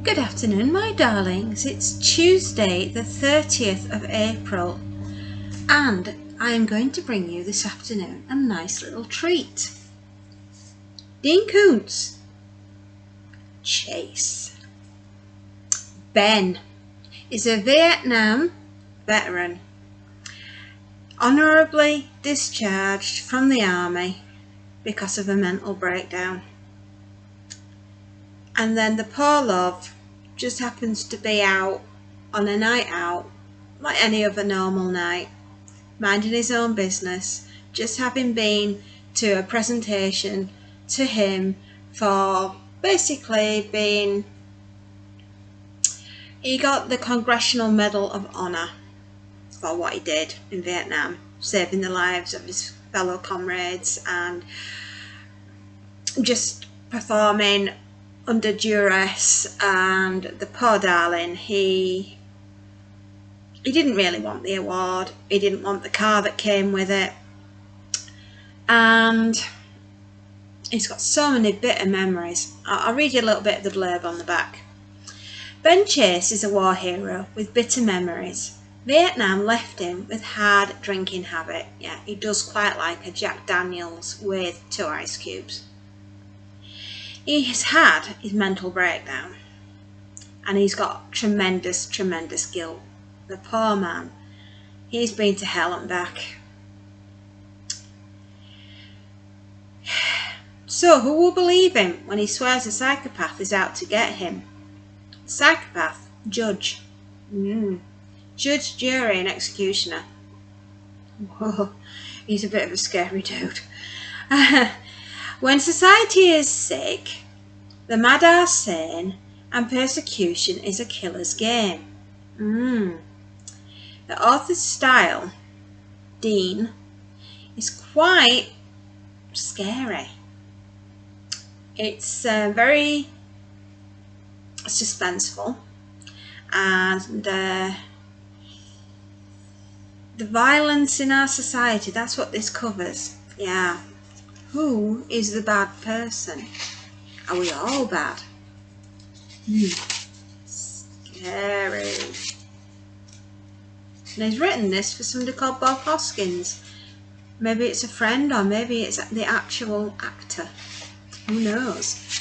Good afternoon, my darlings. It's Tuesday, the 30th of April, and I am going to bring you this afternoon a nice little treat. Dean Koontz. Chase. Ben is a Vietnam veteran, honourably discharged from the army because of a mental breakdown. And then the poor love just happens to be out on a night out, like any other normal night, minding his own business, just having been to a presentation to him for basically being, he got the Congressional Medal of Honor for what he did in Vietnam, saving the lives of his fellow comrades and just performing under duress. And the poor darling, he didn't really want the award, he didn't want the car that came with it, and he's got so many bitter memories. I'll read you a little bit of the blurb on the back. Ben Chase is a war hero with bitter memories. Vietnam left him with hard drinking habit. Yeah, he does quite like a Jack Daniels with 2 ice cubes. He has had his mental breakdown and he's got tremendous guilt. The poor man, he's been to hell and back. So who will believe him when he swears a psychopath is out to get him? Psychopath, judge. Judge, jury and executioner. Whoa, he's a bit of a scary dude. When society is sick, the mad are sane, and persecution is a killer's game. The author's style, Dean, is quite scary. It's very suspenseful, and the violence in our society, that's what this covers. Yeah. Who is the bad person? Are we all bad? Scary. And he's written this for somebody called Bob Hoskins. Maybe it's a friend, or maybe it's the actual actor. Who knows?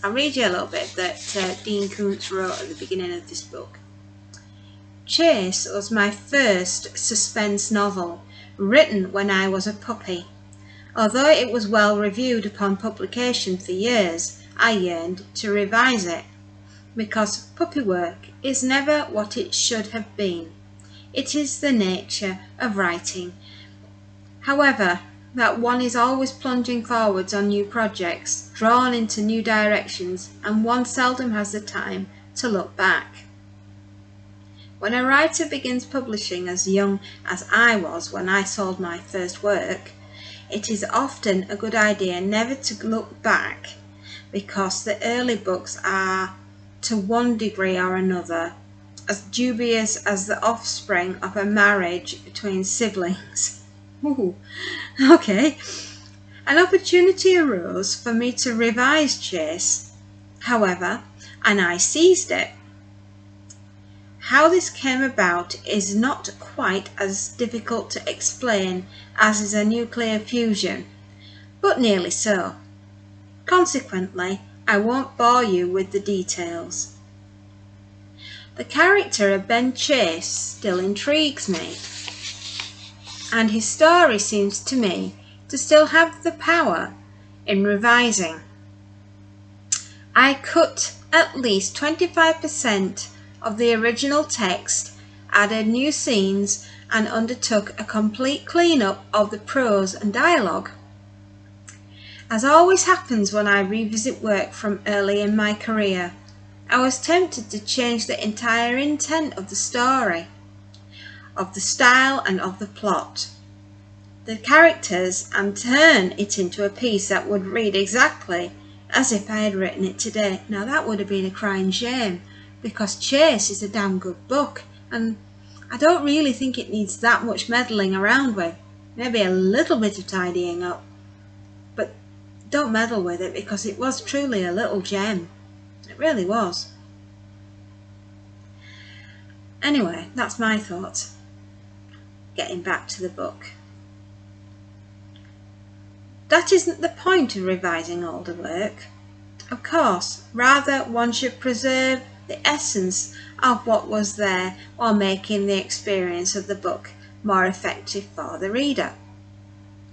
I'll read you a little bit that Dean Koontz wrote at the beginning of this book. Chase was my first suspense novel, written when I was a puppy. Although it was well reviewed upon publication for years, I yearned to revise it, because puppy work is never what it should have been. It is the nature of writing. However, that one is always plunging forwards on new projects, drawn into new directions, and one seldom has the time to look back. When a writer begins publishing as young as I was when I sold my first work, it is often a good idea never to look back, because the early books are, to one degree or another, as dubious as the offspring of a marriage between siblings. Ooh, okay. An opportunity arose for me to revise Chase, however, and I seized it. How this came about is not quite as difficult to explain as is a nuclear fusion, but nearly so. Consequently, I won't bore you with the details. The character of Ben Chase still intrigues me, and his story seems to me to still have the power in revising. I cut at least 25% of the original text, added new scenes, and undertook a complete clean-up of the prose and dialogue. As always happens when I revisit work from early in my career, I was tempted to change the entire intent of the story, of the style and of the plot, the characters, and turn it into a piece that would read exactly as if I had written it today. Now that would have been a crying shame, because Chase is a damn good book, and I don't really think it needs that much meddling around with. Maybe a little bit of tidying up, but don't meddle with it, because it was truly a little gem. It really was. Anyway, that's my thoughts. Getting back to the book. That isn't the point of revising older work. Of course, rather one should preserve the essence of what was there while making the experience of the book more effective for the reader.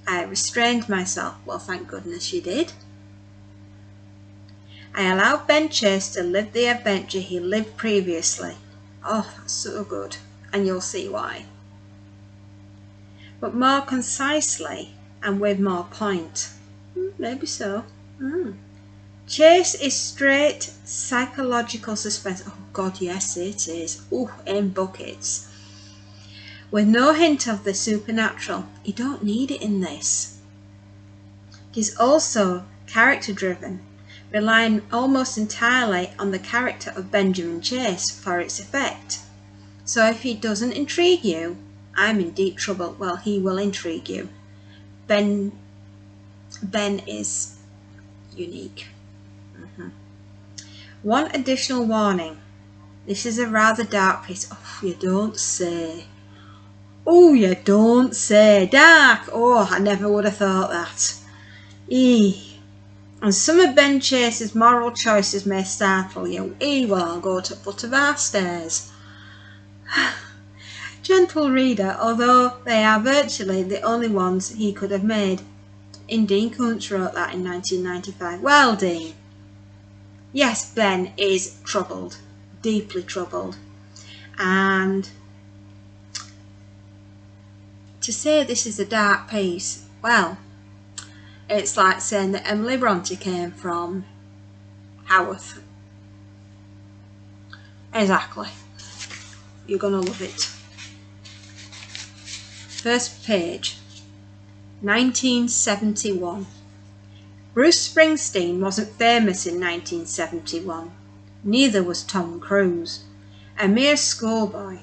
I restrained myself. Well, thank goodness you did. I allowed Ben Chase to live the adventure he lived previously. Oh, that's so good, and you'll see why. But more concisely and with more point. Maybe so. Chase is straight psychological suspense. Oh God, yes it is. In buckets. With no hint of the supernatural. You don't need it in this. It is also character driven, relying almost entirely on the character of Benjamin Chase for its effect. So if he doesn't intrigue you, I'm in deep trouble. Well, he will intrigue you. Ben is unique. One additional warning. This is a rather dark piece. Oh, you don't say. Oh, you don't say. Dark. Oh, I never would have thought that. And some of Ben Chase's moral choices may startle you. He will go to the foot of our stairs. Gentle reader, although they are virtually the only ones he could have made. Dean Koontz wrote that in 1995. Well, Dean. Yes, Ben is troubled, deeply troubled. And to say this is a dark piece, well, it's like saying that Emily Bronte came from Haworth. Exactly. You're going to love it. First page, 1971. Bruce Springsteen wasn't famous in 1971. Neither was Tom Cruise. A mere schoolboy.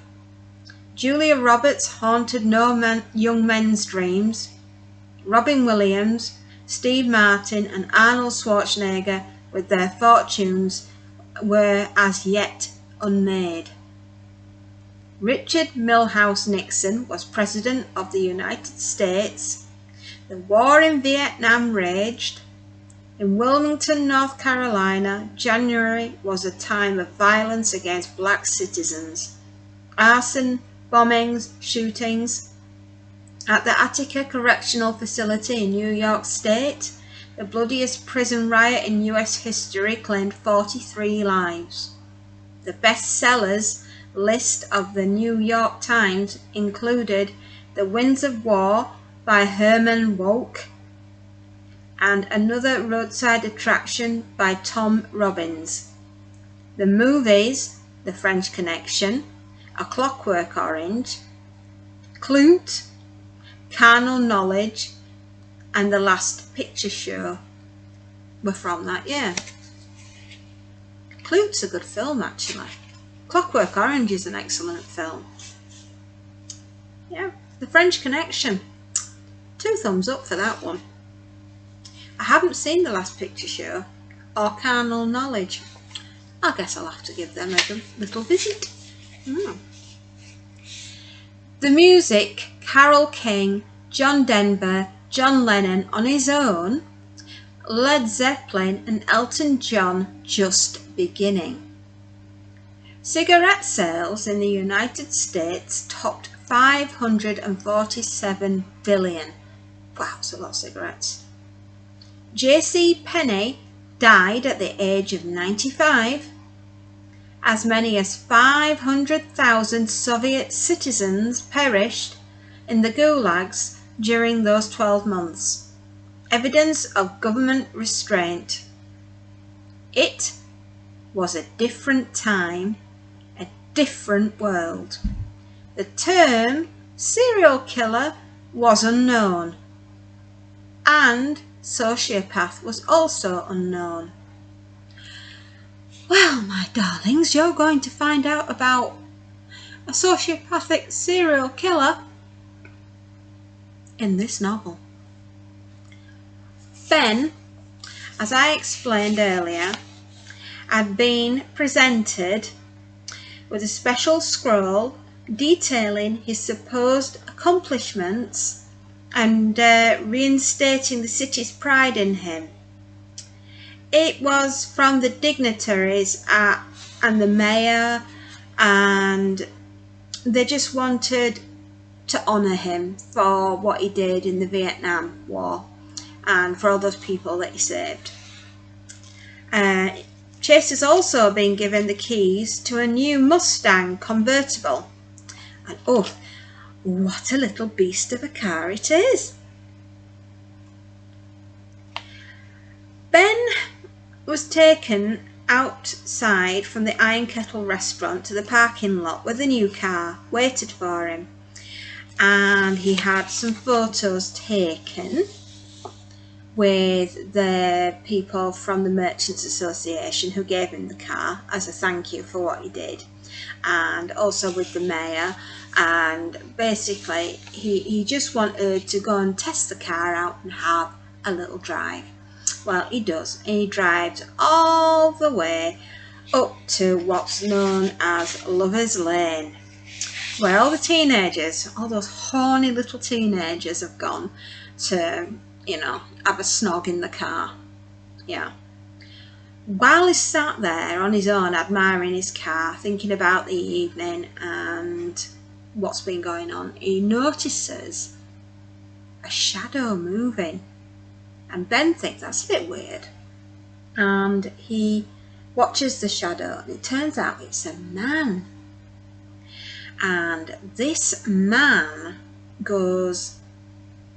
Julia Roberts haunted no young men's dreams. Robin Williams, Steve Martin and Arnold Schwarzenegger, with their fortunes, were as yet unmade. Richard Milhous Nixon was President of the United States. The war in Vietnam raged. In Wilmington, North Carolina, January was a time of violence against black citizens. Arson, bombings, shootings. At the Attica Correctional Facility in New York State, the bloodiest prison riot in US history claimed 43 lives. The bestsellers list of the New York Times included The Winds of War by Herman Wouk and Another Roadside Attraction by Tom Robbins. The movies The French Connection, A Clockwork Orange, Clute, Carnal Knowledge and The Last Picture Show were from that year. Clute's a good film actually. Clockwork Orange is an excellent film. Yeah, The French Connection. 2 thumbs up for that one. I haven't seen The Last Picture Show or Carnal Knowledge. I guess I'll have to give them a little visit. The music, Carole King, John Denver, John Lennon on his own, Led Zeppelin and Elton John just beginning. Cigarette sales in the United States topped 547 billion. Wow, that's a lot of cigarettes. J.C. Penney died at the age of 95. As many as 500,000 Soviet citizens perished in the gulags during those 12 months. Evidence of government restraint. It was a different time, a different world. The term serial killer was unknown, and sociopath was also unknown. Well, my darlings, you're going to find out about a sociopathic serial killer in this novel. Ben as I explained earlier, had been presented with a special scroll detailing his supposed accomplishments and reinstating the city's pride in him. It was from the dignitaries and the mayor, and they just wanted to honour him for what he did in the Vietnam War and for all those people that he saved. Chase has also been given the keys to a new Mustang convertible, and oh, what a little beast of a car it is. Ben was taken outside from the Iron Kettle restaurant to the parking lot where the new car waited for him, and he had some photos taken with the people from the Merchants Association who gave him the car as a thank you for what he did, and also with the mayor. And basically he just wanted to go and test the car out and have a little drive. Well, he does, and he drives all the way up to what's known as Lover's Lane, where all the teenagers, all those horny little teenagers, have gone to, you know, have a snog in the car. Yeah. While he's sat there on his own admiring his car, thinking about the evening and what's been going on, he notices a shadow moving. And Ben thinks that's a bit weird. And he watches the shadow, and it turns out it's a man. And this man goes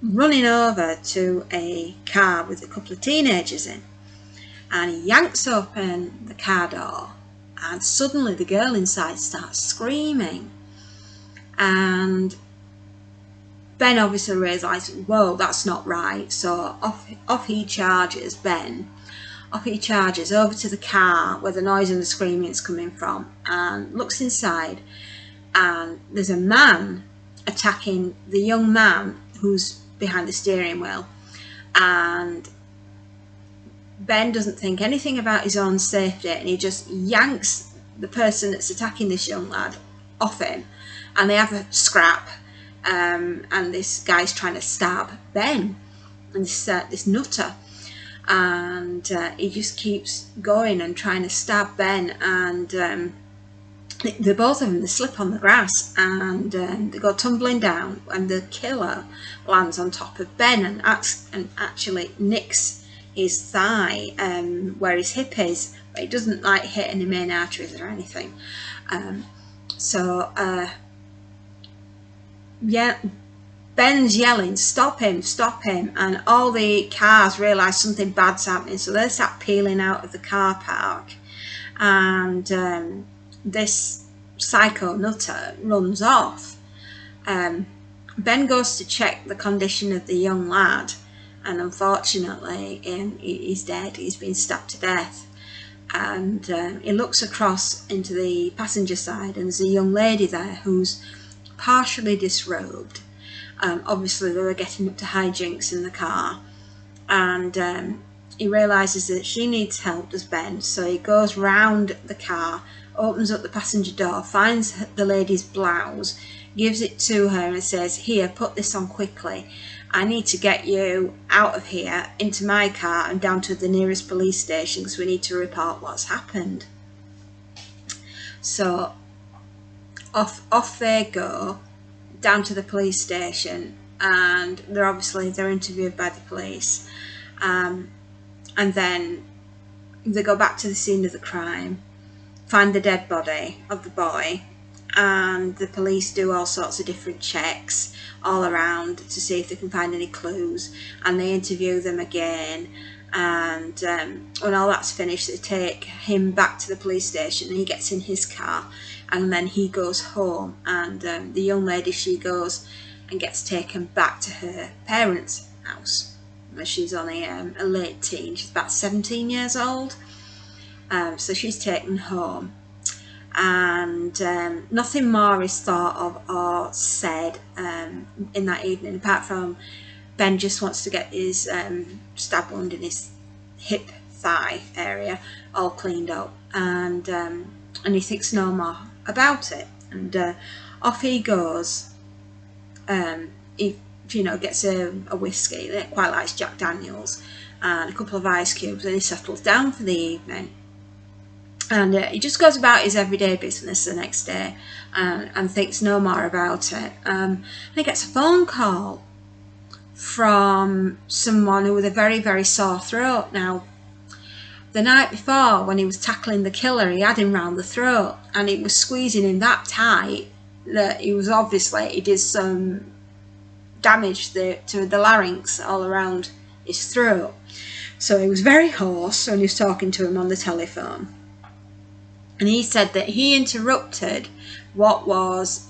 running over to a car with a couple of teenagers in, and he yanks open the car door, and suddenly the girl inside starts screaming. And Ben obviously realises, whoa, that's not right, so off he charges, Ben. Off he charges over to the car where the noise and the screaming is coming from, and looks inside, and there's a man attacking the young man who's behind the steering wheel. And Ben doesn't think anything about his own safety, and he just yanks the person that's attacking this young lad off him, and they have a scrap. And this guy's trying to stab Ben, and this nutter, and he just keeps going and trying to stab Ben, and the both of them, they slip on the grass, and they go tumbling down, and the killer lands on top of Ben and actually nicks his thigh where his hip is, but it doesn't like hit any main arteries or anything. Yeah, Ben's yelling, stop him, and all the cars realise something bad's happening, so they start peeling out of the car park, and this psycho nutter runs off. Ben goes to check the condition of the young lad, and unfortunately he's dead. He's been stabbed to death. And he looks across into the passenger side, and there's a young lady there who's partially disrobed. Obviously they were getting up to hijinks in the car, and he realises that she needs help, does Ben, so he goes round the car, opens up the passenger door, finds the lady's blouse, gives it to her and says, here, put this on quickly, I need to get you out of here into my car and down to the nearest police station because we need to report what's happened. So off they go down to the police station, and they're interviewed by the police, and then they go back to the scene of the crime, find the dead body of the boy, and the police do all sorts of different checks all around to see if they can find any clues, and they interview them again, and when all that's finished they take him back to the police station, and he gets in his car, and then he goes home, and the young lady, she goes and gets taken back to her parents' house. She's only a late teen, she's about 17 years old, so she's taken home, and nothing more is thought of or said in that evening, apart from Ben just wants to get his stab wound in his hip thigh area all cleaned up, and he thinks no more about it, and off he goes. He gets a whiskey that quite likes Jack Daniels and a couple of ice cubes, and he settles down for the evening. And he just goes about his everyday business the next day, and thinks no more about it. And he gets a phone call from someone who with a very, very sore throat. Now, the night before, when he was tackling the killer, he had him round the throat, and he was squeezing him that tight that he did some damage to the larynx all around his throat. So he was very hoarse when he was talking to him on the telephone. And he said that he interrupted what was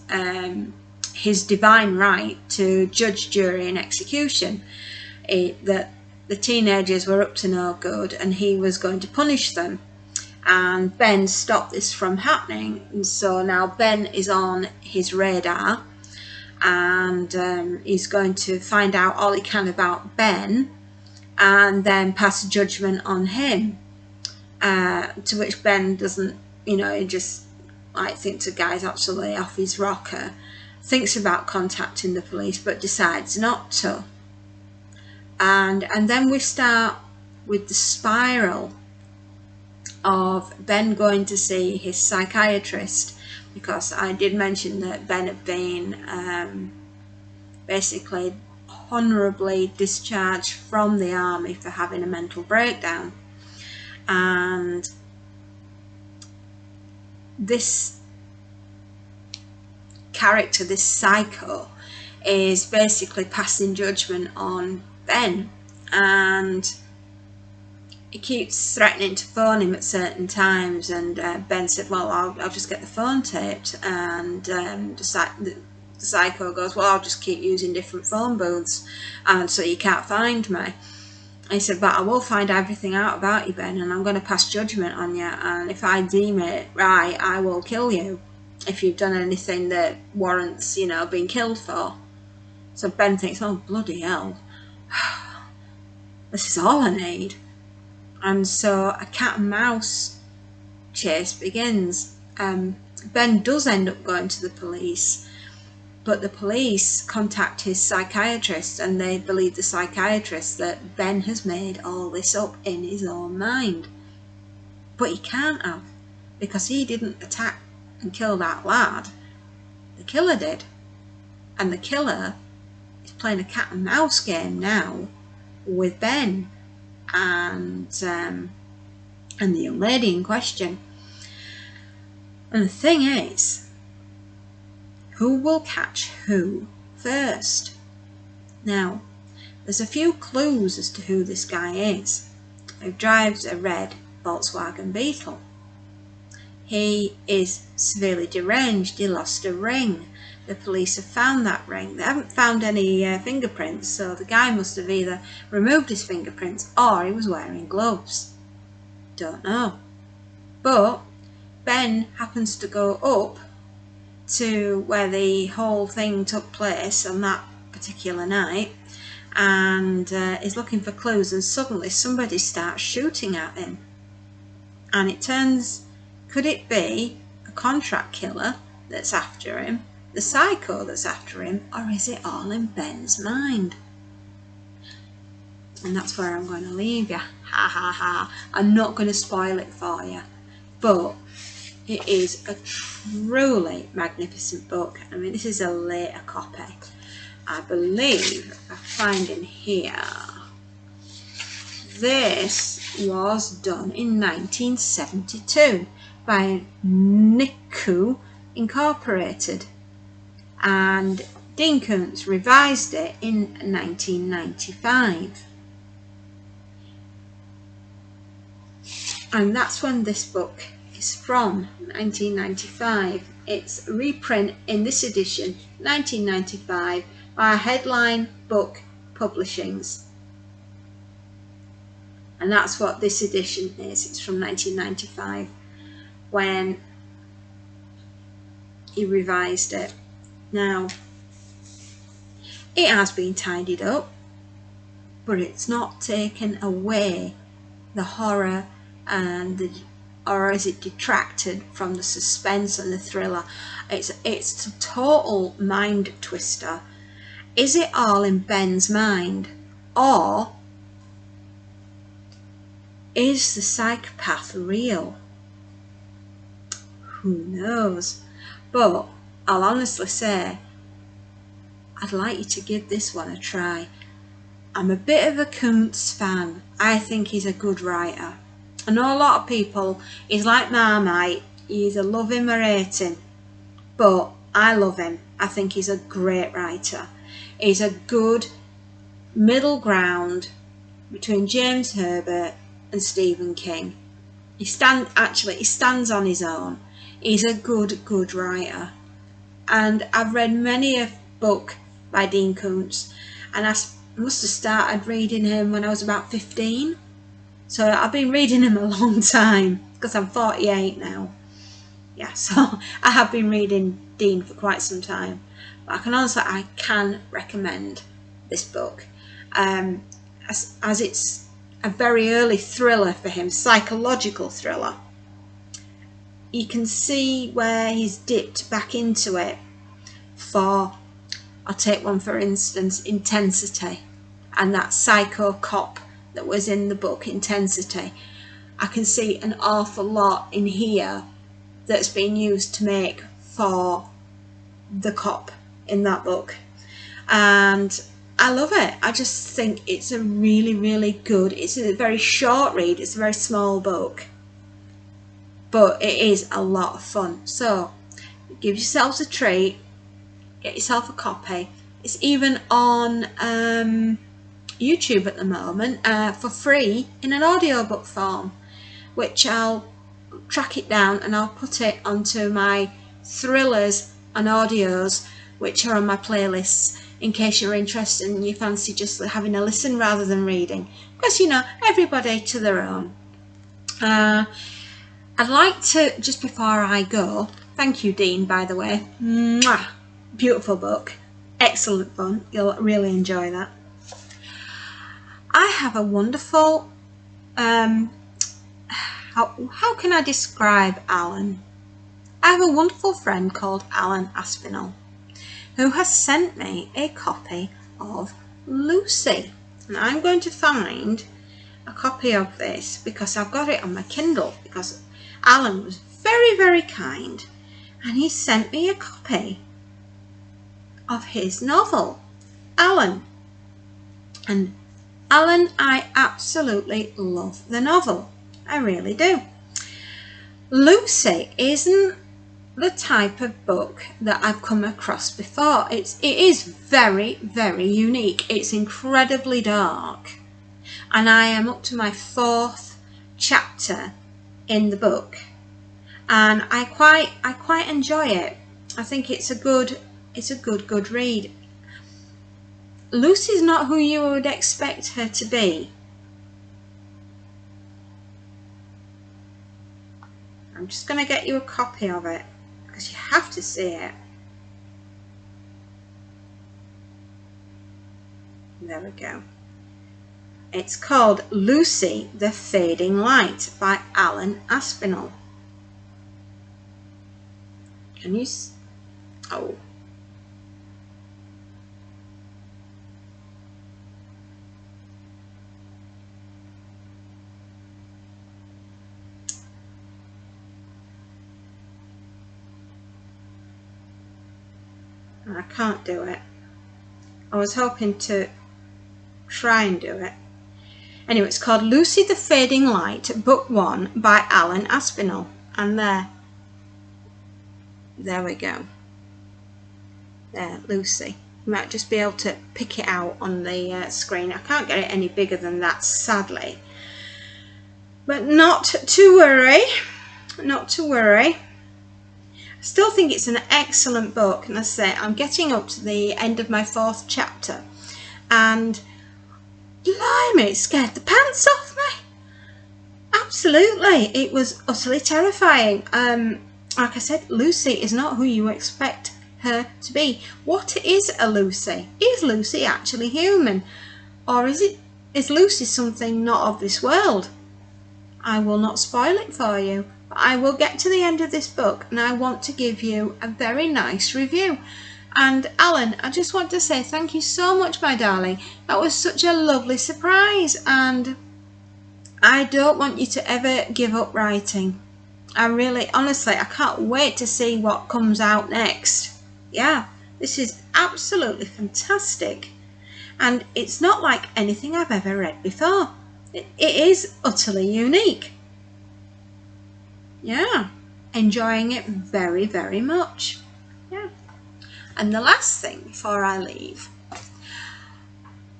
his divine right to judge, jury and execution. That the teenagers were up to no good and he was going to punish them. And Ben stopped this from happening. And so now Ben is on his radar, and he's going to find out all he can about Ben and then pass judgment on him. To which Ben doesn't, he just thinks the guy's absolutely off his rocker, thinks about contacting the police but decides not to. And then we start with the spiral of Ben going to see his psychiatrist, because I did mention that Ben had been basically honourably discharged from the army for having a mental breakdown. And this character, this psycho, is basically passing judgment on Ben, and he keeps threatening to phone him at certain times, and Ben said, well, I'll just get the phone taped, and the psycho goes, well, I'll just keep using different phone booths, and so you can't find me. He said, but I will find everything out about you, Ben, and I'm going to pass judgment on you, and if I deem it right, I will kill you if you've done anything that warrants, being killed for. So Ben thinks, oh, bloody hell, this is all I need. And so a cat and mouse chase begins. Ben does end up going to the police, but the police contact his psychiatrist, and they believe the psychiatrist that Ben has made all this up in his own mind. But he can't have, because he didn't attack and kill that lad. The killer did. And the killer is playing a cat and mouse game now with Ben and the young lady in question. And the thing is, who will catch who first? Now, there's a few clues as to who this guy is. He drives a red Volkswagen Beetle. He is severely deranged. He lost a ring. The police have found that ring. They haven't found any fingerprints, so the guy must have either removed his fingerprints or he was wearing gloves. Don't know. But Ben happens to go up to where the whole thing took place on that particular night, and is looking for clues, and suddenly somebody starts shooting at him. And it turns, could it be a contract killer that's after him, the psycho that's after him, or is it all in Ben's mind? And that's where I'm going to leave you. Ha ha ha. I'm not going to spoil it for you, but it is a truly magnificent book. I mean, this is a later copy. I believe I find in here, this was done in 1972 by Niku Incorporated, and Dean Koontz revised it in 1995. And that's when this book is from, 1995. It's a reprint in this edition, 1995, by Headline Book Publishings. And that's what this edition is. It's from 1995, when he revised it. Now, it has been tidied up, but it's not taken away the horror and the, or is it detracted from the suspense and the thriller? It's a total mind twister. Is it all in Ben's mind, or is the psychopath real? Who knows? But I'll honestly say, I'd like you to give this one a try. I'm a bit of a Koontz fan. I think he's a good writer. I know a lot of people, he's like Marmite, you either love him or hate him. But I love him. I think he's a great writer. He's a good middle ground between James Herbert and Stephen King. He stands on his own. He's a good writer. And I've read many a book by Dean Koontz, and I must have started reading him when I was about 15. So I've been reading him a long time, because I'm 48 now. Yeah, so I have been reading Dean for quite some time. But I can recommend this book. As it's a very early thriller for him, psychological thriller. You can see where he's dipped back into it for, I'll take one for instance, Intensity, and that psycho cop that was in the book Intensity. I can see an awful lot in here that's been used to make for the cop in that book, and I love it. I just think it's a really good, it's a very short read, it's a very small book, but it is a lot of fun. So give yourselves a treat, get yourself a copy. It's even on YouTube at the moment for free in an audiobook form, which I'll track it down and I'll put it onto my thrillers and audios, which are on my playlists, in case you're interested and you fancy just having a listen rather than reading, because you know, everybody to their own. I'd like to, just before I go, thank you Dean, by the way. Mwah! Beautiful book, excellent fun, you'll really enjoy that. I have a wonderful, how can I describe Alan? I have a wonderful friend called Alan Aspinall, who has sent me a copy of Lucy. And I'm going to find a copy of this because I've got it on my Kindle, because Alan was very kind and he sent me a copy of his novel, Alan. And Alan, I absolutely love the novel. I really do. Lucy isn't the type of book that I've come across before. It is very unique. It's incredibly dark, and I am up to my 4th chapter in the book, and I quite enjoy it. I think it's a good read. Lucy's not who you would expect her to be. I'm just going to get you a copy of it, because you have to see it. There we go. It's called Lucy the Fading Light by Alan Aspinall. Can you oh. I can't do it. I was hoping to try and do it. Anyway, it's called Lucy the Fading Light, Book 1 by Alan Aspinall. And there we go. There, Lucy. You might just be able to pick it out on the screen. I can't get it any bigger than that, sadly. But not to worry. Not to worry. Still think it's an excellent book, and as I say, I'm getting up to the end of my 4th chapter, and blimey, it scared the pants off me. Absolutely, it was utterly terrifying. Like I said, Lucy is not who you expect her to be. What is a Lucy? Is Lucy actually human, or is Lucy something not of this world? I will not spoil it for you, but I will get to the end of this book and I want to give you a very nice review. And Alan, I just want to say thank you so much, my darling. That was such a lovely surprise, and I don't want you to ever give up writing. I really, honestly, I can't wait to see what comes out next. Yeah, this is absolutely fantastic. And it's not like anything I've ever read before. It is utterly unique. Yeah, enjoying it very, very much. Yeah. And the last thing before I leave,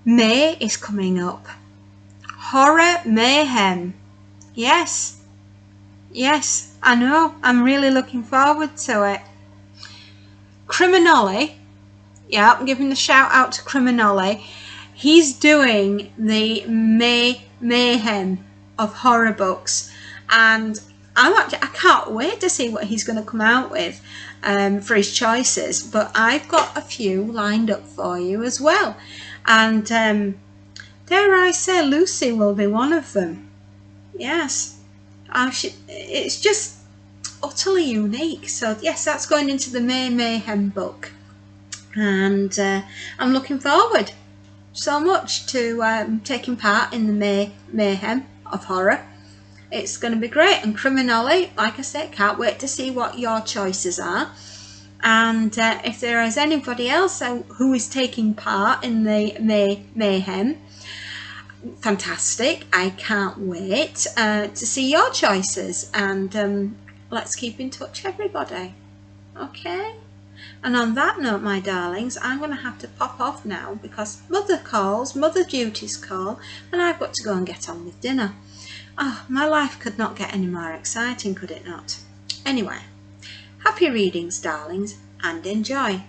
May is coming up. Horror Mayhem. Yes, I know. I'm really looking forward to it. Crimin Olly, yeah, I'm giving a shout out to Crimin Olly. He's doing the Mayhem of horror books, and I can't wait to see what he's going to come out with for his choices. But I've got a few lined up for you as well, and dare I say, Lucy will be one of them. Yes, it's just utterly unique. So yes, that's going into the Mayhem book, and I'm looking forward so much to taking part in the Mayhem of horror. It's going to be great. And Crimin Olly, like I said, can't wait to see what your choices are. And if there is anybody else who is taking part in the Mayhem, fantastic. I can't wait to see your choices. And let's keep in touch, everybody. Okay? And on that note, my darlings, I'm going to have to pop off now because mother duties call, and I've got to go and get on with dinner. Oh, my life could not get any more exciting, could it not? Anyway, happy readings, darlings, and enjoy.